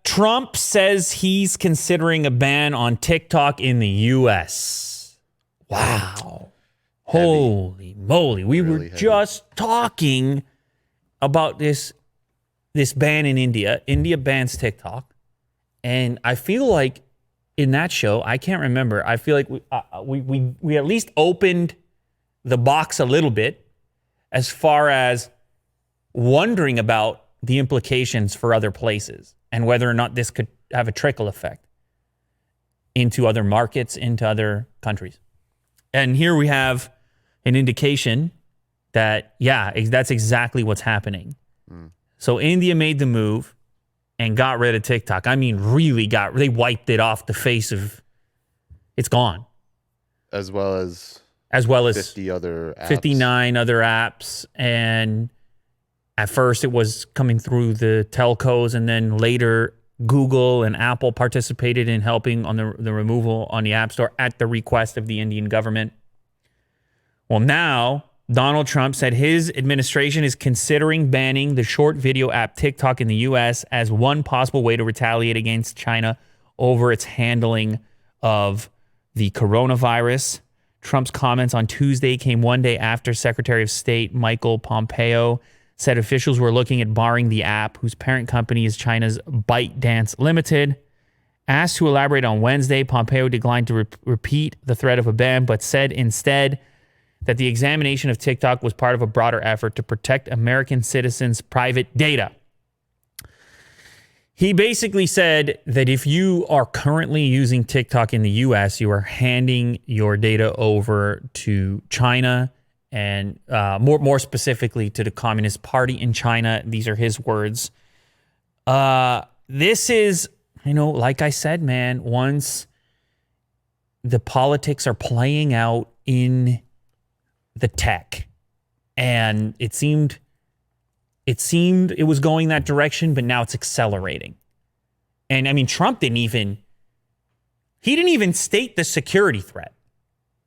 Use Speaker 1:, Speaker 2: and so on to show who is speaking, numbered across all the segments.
Speaker 1: Trump says he's considering a ban on TikTok in the U.S. Wow.
Speaker 2: Heavy.
Speaker 1: Holy moly. We
Speaker 2: Really
Speaker 1: were
Speaker 2: heavy.
Speaker 1: just talking about this ban in India. India bans TikTok. And I feel like in that show, I can't remember. I feel like we at least opened the box a little bit as far as wondering about the implications for other places and whether or not this could have a trickle effect into other markets, into other countries. And here we have an indication that, yeah, that's exactly what's happening. So India made the move and got rid of TikTok. I mean, really they wiped it off the face of, it's gone.
Speaker 2: As well as
Speaker 1: 50
Speaker 2: other apps.
Speaker 1: 59 other apps. And at first it was coming through the telcos, and then later Google and Apple participated in helping on the removal on the App Store at the request of the Indian government. Well, now Donald Trump said his administration is considering banning the short video app TikTok in the U.S. as one possible way to retaliate against China over its handling of the coronavirus. Trump's comments on Tuesday came one day after Secretary of State Michael Pompeo said officials were looking at barring the app, whose parent company is China's ByteDance Limited. Asked to elaborate on Wednesday, Pompeo declined to repeat the threat of a ban, but said instead that the examination of TikTok was part of a broader effort to protect American citizens' private data. He basically said that if you are currently using TikTok in the U.S., you are handing your data over to China, and more specifically to the Communist Party in China. These are his words. This is, like I said, man, once the politics are playing out in the tech, and it seemed it was going that direction, but now it's accelerating. And I mean, Trump didn't even state the security threat.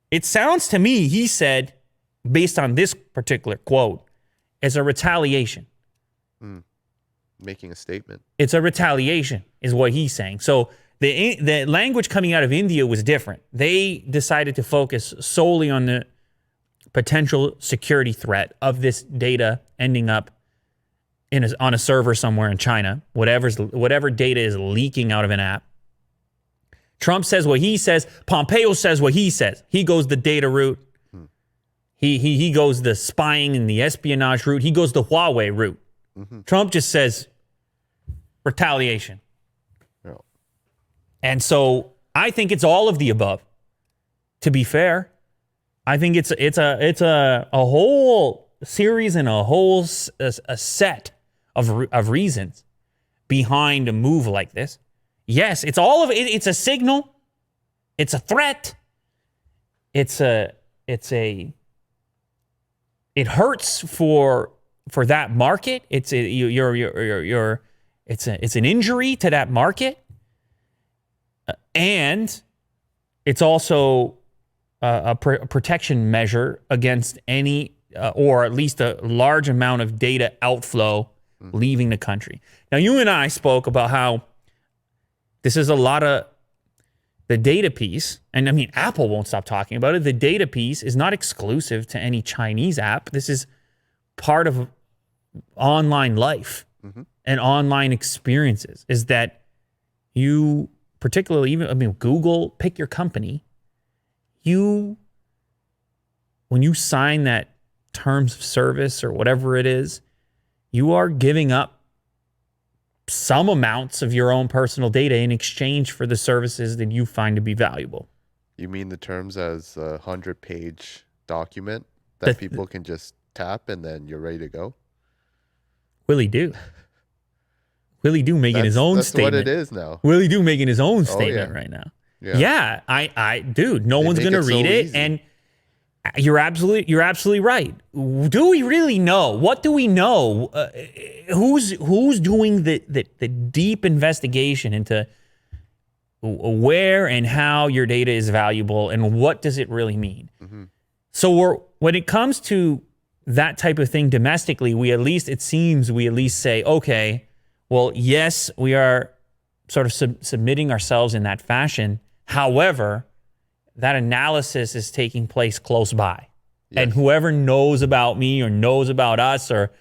Speaker 1: It sounds to me, he said, based on this particular quote, as a retaliation.
Speaker 2: Making a statement.
Speaker 1: It's a retaliation, is what he's saying. So the language coming out of India was different. They decided to focus solely on the potential security threat of this data ending up on a server somewhere in China, whatever data is leaking out of an app. Trump says what he says. Pompeo says what he says. He goes the data route. He goes the spying and the espionage route. He goes the Huawei route. Trump just says retaliation.
Speaker 2: Yeah.
Speaker 1: And so I think it's all of the above. To be fair, I think it's a whole series and a set of reasons behind a move like this. Yes, it's all of it. It's a signal. It's a threat. It hurts for that market. It's an injury to that market, and it's also a protection measure against any or at least a large amount of data outflow leaving the country. Now, you and I spoke about how this is a lot of the data piece, and I mean, Apple won't stop talking about it. The data piece is not exclusive to any Chinese app. This is part of online life and online experiences, is that you, particularly Google, pick your company. When you sign that terms of service or whatever it is, you are giving up some amounts of your own personal data in exchange for the services that you find to be valuable.
Speaker 2: You mean the terms as a 100-page document that people can just tap and then you're ready to go?
Speaker 1: Willie Do making his own statement.
Speaker 2: That's what it is now.
Speaker 1: Willie Do making his own statement right now. Yeah, dude, no one's going to read it. Easy. And you're absolutely right. Do we really know? What do we know? Who's doing the deep investigation into where and how your data is valuable and what does it really mean? So when it comes to that type of thing domestically, we at least say, okay, Well, yes, we are sort of submitting ourselves in that fashion. However, that analysis is taking place close by.
Speaker 2: Yes.
Speaker 1: And whoever knows about me or knows about us or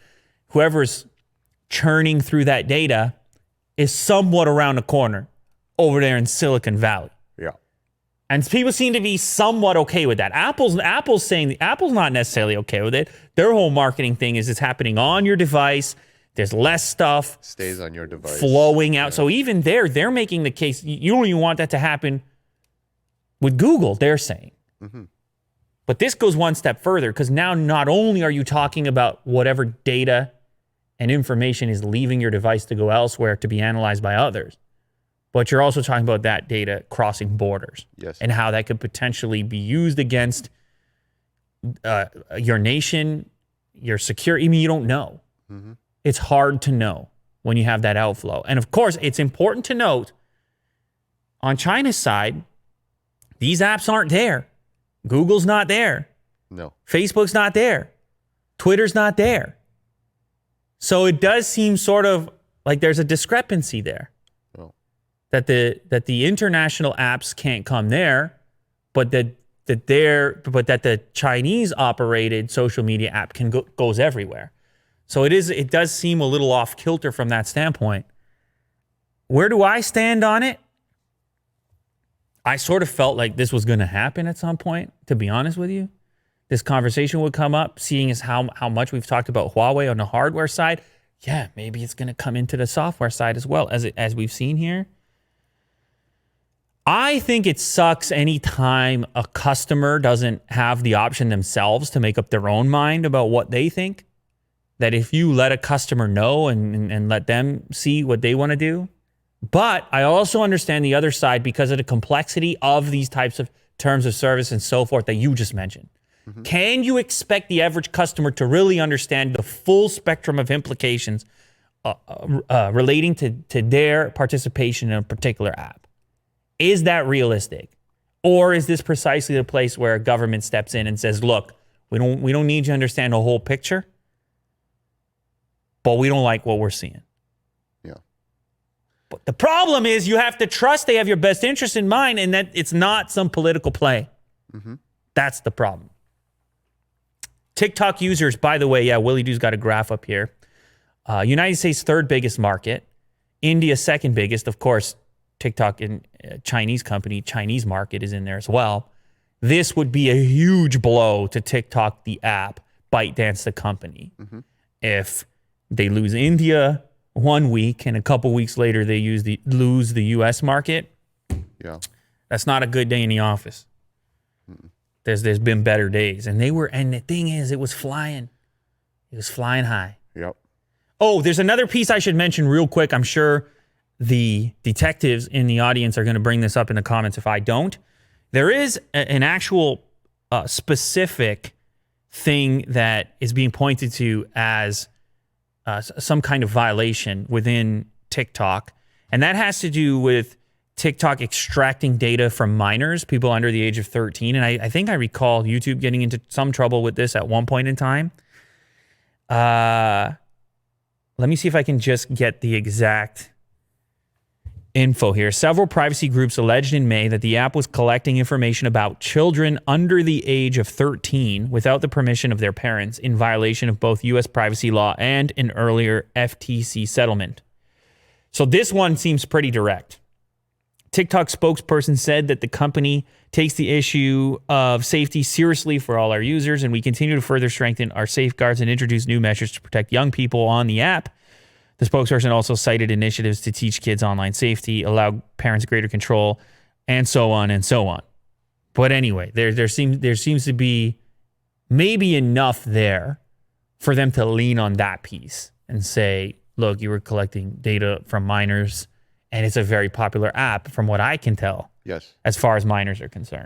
Speaker 1: whoever's churning through that data is somewhat around the corner over there in Silicon Valley.
Speaker 2: Yeah.
Speaker 1: And people seem to be somewhat okay with that. Apple's saying Apple's not necessarily okay with it. Their whole marketing thing is it's happening on your device. There's less stuff
Speaker 2: Stays on your device.
Speaker 1: flowing out. So even they're making the case. You don't even want that to happen with Google, they're saying.
Speaker 2: Mm-hmm.
Speaker 1: But this goes one step further because now not only are you talking about whatever data and information is leaving your device to go elsewhere to be analyzed by others, but you're also talking about that data crossing borders.
Speaker 2: Yes.
Speaker 1: And how that could potentially be used against your nation, your security. I mean, you don't know.
Speaker 2: Mm-hmm.
Speaker 1: It's hard to know when you have that outflow. And of course, it's important to note on China's side, these apps aren't there. Google's not there.
Speaker 2: No.
Speaker 1: Facebook's not there. Twitter's not there. So it does seem sort of like there's a discrepancy there.
Speaker 2: Oh.
Speaker 1: That the international apps can't come there, but that the Chinese operated social media app goes everywhere. So it does seem a little off kilter from that standpoint. Where do I stand on it? I sort of felt like this was going to happen at some point, to be honest with you. This conversation would come up, seeing as how much we've talked about Huawei on the hardware side. Yeah, maybe it's going to come into the software side as well, as we've seen here. I think it sucks anytime a customer doesn't have the option themselves to make up their own mind about what they think. That if you let a customer know and let them see what they want to do. But I also understand the other side because of the complexity of these types of terms of service and so forth that you just mentioned. Mm-hmm. Can you expect the average customer to really understand the full spectrum of implications relating to their participation in a particular app? Is that realistic? Or is this precisely the place where a government steps in and says, look, we don't need you to understand the whole picture, but we don't like what we're seeing.
Speaker 2: Yeah.
Speaker 1: But the problem is you have to trust they have your best interest in mind and that it's not some political play.
Speaker 2: Mm-hmm.
Speaker 1: That's the problem. TikTok users, by the way, yeah, Willie Doo's got a graph up here. United States, third biggest market. India, second biggest. Of course, TikTok and Chinese company, Chinese market is in there as well. This would be a huge blow to TikTok, the app, ByteDance, the company. Mm-hmm. If they lose India 1 week and a couple weeks later they lose the U.S. market,
Speaker 2: yeah,
Speaker 1: that's not a good day in the office. There's been better days, and the thing is, it was flying high.
Speaker 2: Yep.
Speaker 1: Oh, there's another piece I should mention real quick. I'm sure the detectives in the audience are going to bring this up in the comments if I don't. There is an actual specific thing that is being pointed to as some kind of violation within TikTok, and that has to do with TikTok extracting data from minors, people under the age of 13. And I think I recall YouTube getting into some trouble with this at one point in time. Let me see if I can just get the exact info here. Several privacy groups alleged in May that the app was collecting information about children under the age of 13 without the permission of their parents in violation of both U.S. privacy law and an earlier FTC settlement. So this one seems pretty direct. TikTok spokesperson said that the company takes the issue of safety seriously for all our users, and we continue to further strengthen our safeguards and introduce new measures to protect young people on the app. The spokesperson also cited initiatives to teach kids online safety, allow parents greater control, and so on and so on. But anyway, there seems to be maybe enough there for them to lean on that piece and say, look, you were collecting data from minors, and it's a very popular app from what I can tell.
Speaker 2: Yes.
Speaker 1: As far as minors are concerned.